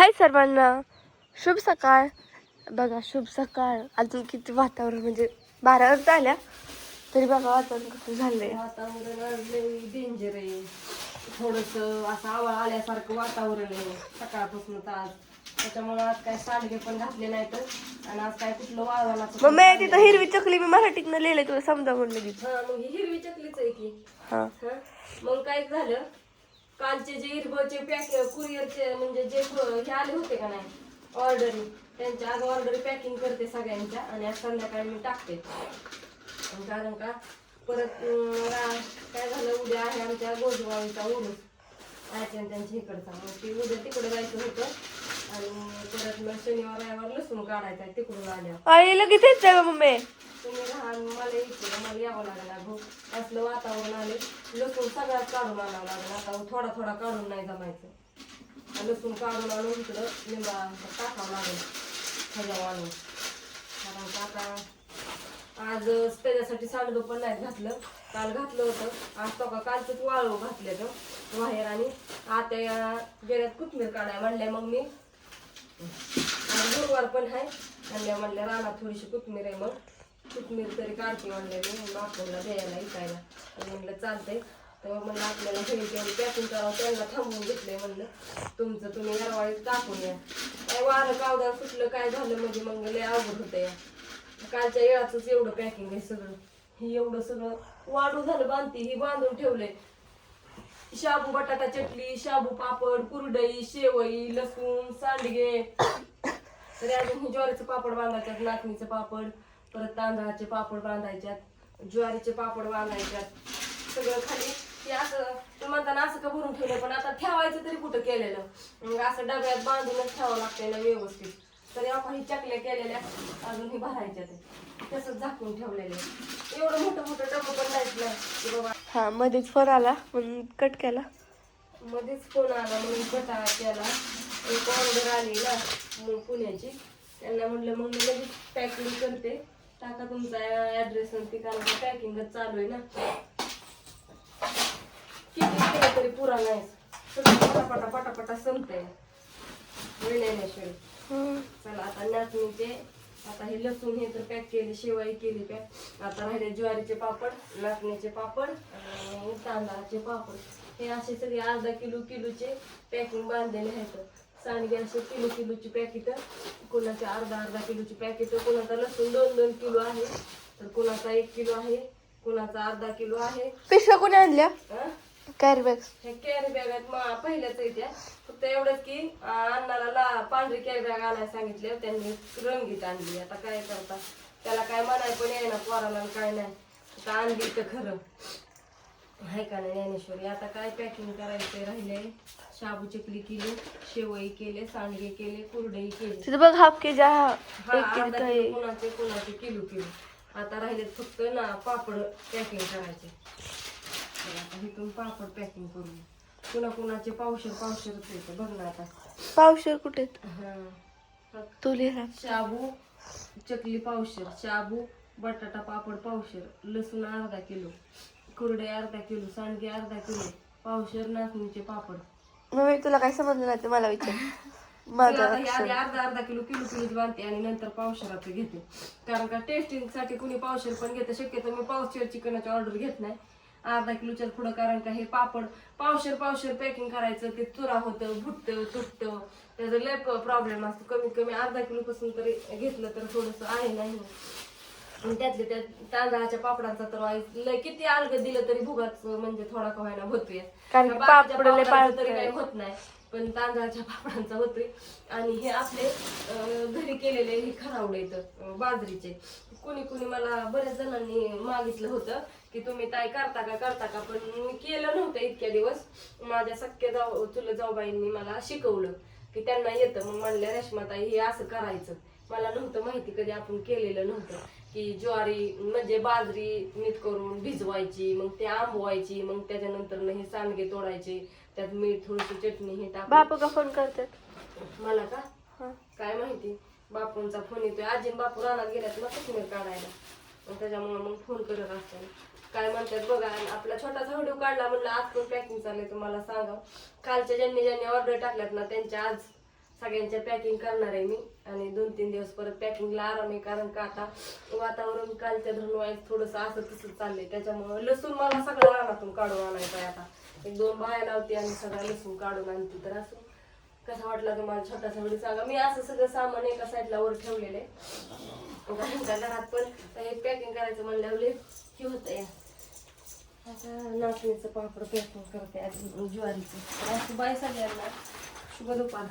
हाय सर्वांना, शुभ सकाळ. बघा शुभ सकाळ. अजून किती वातावरण म्हणजे 12 वाजता आल्या तरी बघा वातावरण कसं झालंय. वातावरण डेंजर आहे. थोडस असं आवाळ आल्यासारखं वातावरण आहे सकाळपासून आज. त्याच्यामुळे आज काय सांडगे पण घातले नाहीत आणि आज काय कुठलं वाळवण. मग मी तिथं हिरवी चकली मी मराठीतनं लिहिलंय, तुला समजा म्हणलं की. हा मग ही हिरवी चकलीच आहे की. हा मग काय झालं, कालचे जे हिरवळचे कुरिअरचे म्हणजे जे हे आले होते का नाही ऑर्डरी, त्यांच्या आज ऑर्डरी पॅकिंग करते सगळ्यांच्या आणि आज संध्याकाळी मी टाकते. कारण का परत काय झालं, उद्या आहे आमच्या गोजवाळीचा उरूस आयच्या त्यांच्या इकडचा. मग ती उद्या तिकडे जायचं होतं आणि परत मग शनिवार रविवार लसूण काढायचा आहे तिकडून आल्यावर. आई लगेच येत मम्मी. तुम्ही लहान मला यायचं, मला यावं लागेल. अगो असलं वातावरण आले, लसूण सगळ्यात काढून आणावं लागेल. आता थोडा थोडा काढून नाही जमायचं. लसूण काढून आणून इकडं लिंबा टाकावं लागेल ह्याच्यावर आणून. कारण आता आज त्याच्यासाठी सांडगं पण नाही घातलं, काल घातलं होतं. आज तो का कालचंच वाळू घातले तर बाहेर. आणि आता गेल्यात कोथिंबीर काढाय म्हणल्या. मग मी आज गुरुवार पण आहे म्हणल्या रानात थोडीशी कोथिंबीर आहे, मग कोथिंबीर तरी काढते म्हणले मी बापूला द्यायला इकायला. म्हणलं चालतंय. तेव्हा म्हणलं आपल्याला घरी तेवढी पॅकिंग करावं, त्यांना थांबवून घेतलंय. म्हणलं तुमचं तुम्ही गरवाळीत टाकून या. काय वारं कावदार सुटलं काय झालं म्हणजे मग लय अवघड होतं या. कालच्या येळाचंच एवढं पॅकिंग आहे सगळं. हे एवढं सगळं वाढू झालं बांधती ही बांधून ठेवलंय. शाबू बटाटा चटणी, शाबू पापड, कुरडई, शेवई, लसूण, सांडगे. तरी अजून हे ज्वारीचं पापड बांधायच्यात, नाचणीचं पापड, परत तांदळाचे पापड बांधायच्यात, ज्वारीचे पापड बांधायच्यात. सगळं खाली ते असं म्हणताना असं का भरून ठेवलं, पण आता ठेवायचं तरी कुठं केलेलं. मग असं डब्यात बांधूनच ठेवावं लागतंय ना व्यवस्थित. तरी आपण ही चकल्या केलेल्या अजून ही भरायच्या ते तसंच झाकून ठेवलेले. एवढं मोठं मोठं डबं पण नाहीच नाही की बाबा. हा मध्येच फोन आला म्हणून कट केला. मध्येच फोन आला म्हणून कट केला. एक ऑर्डर आली ना मग पुण्याची, त्यांना म्हटलं मग मी लगेच पॅकिंग करते, टाका तुमचा ऍड्रेस आणि ती. कारण पॅकिंगच चालू आहे ना. किती केलं तरी पुरा नाही, सगळं पटापटा पटापटा संपतंय वेळेश्वरी. चला आता नाचणीचे, आता हे लसूण हे तर पॅक केले, शेवाई केली पॅक. आता राहिले ज्वारीचे पापड, नाचणीचे पापड आणि तांदळाचे पापड. हे असे सगळे अर्धा किलोचे पॅकिंग बांधलेले आहेत. सांडगे असे किलोची पॅकेट, कोणाचे अर्धा किलोची पॅकेट. कोणाचा लसूण 2-2 किलो आहे, तर कोणाचा 1 किलो आहे, कोणाचा अर्धा किलो आहे. पिशव्या कोणी आणल्या? Carry bag. हे कॅरी बॅग आहेत पहिल्याच येत्या. फक्त एवढंच की अण्णाला पांढरी कॅरी बॅग आणायला सांगितले, त्यांनी रंगीत आणली. आता काय करता, त्याला काय म्हणाय पण येईना पोराला काय नाही. आता आणली तर खरं आहे का नाही ज्ञानेश्वरी. आता काय पॅकिंग करायचं राहिले. शाबू चकली केली, शेवई केले, सांडगे केले, कुरडई केली. तिथं बघ हाफ के जा कोणाचे किलो. आता राहिले फक्त ना पापड पॅकिंग करायचे. आता इथून पापड पॅकिंग करू. कुणाचे पावशेरच येते बघ ना. आता पावशेर कुठे हा तू लिहा. शाबू चकली पावशेर, शाबू बटाटा पापड पावशेर, लसूण अर्धा किलो, कुरडे अर्धा किलो, सांडगे अर्धा किलो, पावशेर नाचणीचे पापड. मग तुला काय समजलं नाही ते मला विचार. आधी अर्धा किलोची बांधते आणि नंतर पावशेराचं घेते. कारण का टेस्टिंग साठी कुणी पावशेर पण घेते. शक्यतो मी पावशेर चिकनाची ऑर्डर घेत नाही अर्धा किलोच्या पुढं. कारण का हे पापड पावशेर पॅकिंग करायचं, ते चुरा होतं, फुटतं, तुटतं, त्याचा लय प्रॉब्लेम असतो. कमीत कमी अर्धा किलो पासून तरी घेतलं तर थोडस आहे नाही. आणि त्यातले त्या तांदळाच्या पापडांचा तर लय किती अलग दिलं तरी भुगाच म्हणजे थोडा का व्हायना होतोय. तरी काही होत नाही, पण तांदळाच्या पापडांचा होतोय. आणि हे आपले घरी केलेले हे खरावडे येतं बाजरीचे. कुणी मला बऱ्याच जणांनी मागितलं होतं की तुम्ही ताई करता का, पण मी केलं नव्हतं इतक्या दिवस. माझ्या सख्या चुलत जाऊबाईंनी मला शिकवलं की त्यांना येतं. मग म्हणल्या रेश्माताई हे असं करायचं. मला नव्हतं माहिती, कधी आपण केलेलं नव्हतं. की ज्वारी म्हणजे बाजरी नीट करून भिजवायची, मग ते आंबवायची, मग त्याच्यानंतर हे सांडगे तोडायचे, त्यात मीठ थोडीशी चटणी हे टाकून. बापू का फोन करतात मला का काय माहिती, बापूंचा फोन येतोय. आजी बापू रानात गेल्यात ना कोथिंबीर काढायला, मग त्याच्यामुळे मग फोन करत असतात. काय म्हणतात बघा. आपला छोटासा व्हिडिओ काढला म्हणलं आज पण पॅकिंग चाललंय तुम्हाला सांगा. कालच्या ज्यांनी ऑर्डर टाकल्यात ना त्यांच्या आज सगळ्यांच्या पॅकिंग करणार आहे मी आणि 2-3 दिवस परत पॅकिंगला आराम आहे, कारण का आता वातावरण कालच्या धरून व्हायचं थोडंसं असं तसं चाललंय. त्याच्यामुळं लसूण मला सगळं रानातून काढून आणायचं आहे. आता 1-2 बाया लावते आणि सगळं लसूण काढून आणते. तर असं कसा वाटला तुम्हाला छोटासा व्हिडिओ सांगा. मी असं सगळं सामान एका साईडला वर ठेवलेलं आहे. ह्यांच्या घरात पण हे पॅकिंग करायचं म्हणल्यावर हे होतं या. आता नाचणीचं पापड पॅकिंग करते आधी ज्वारीचं. असं बाय सगळ्यांना शुभ दुपार.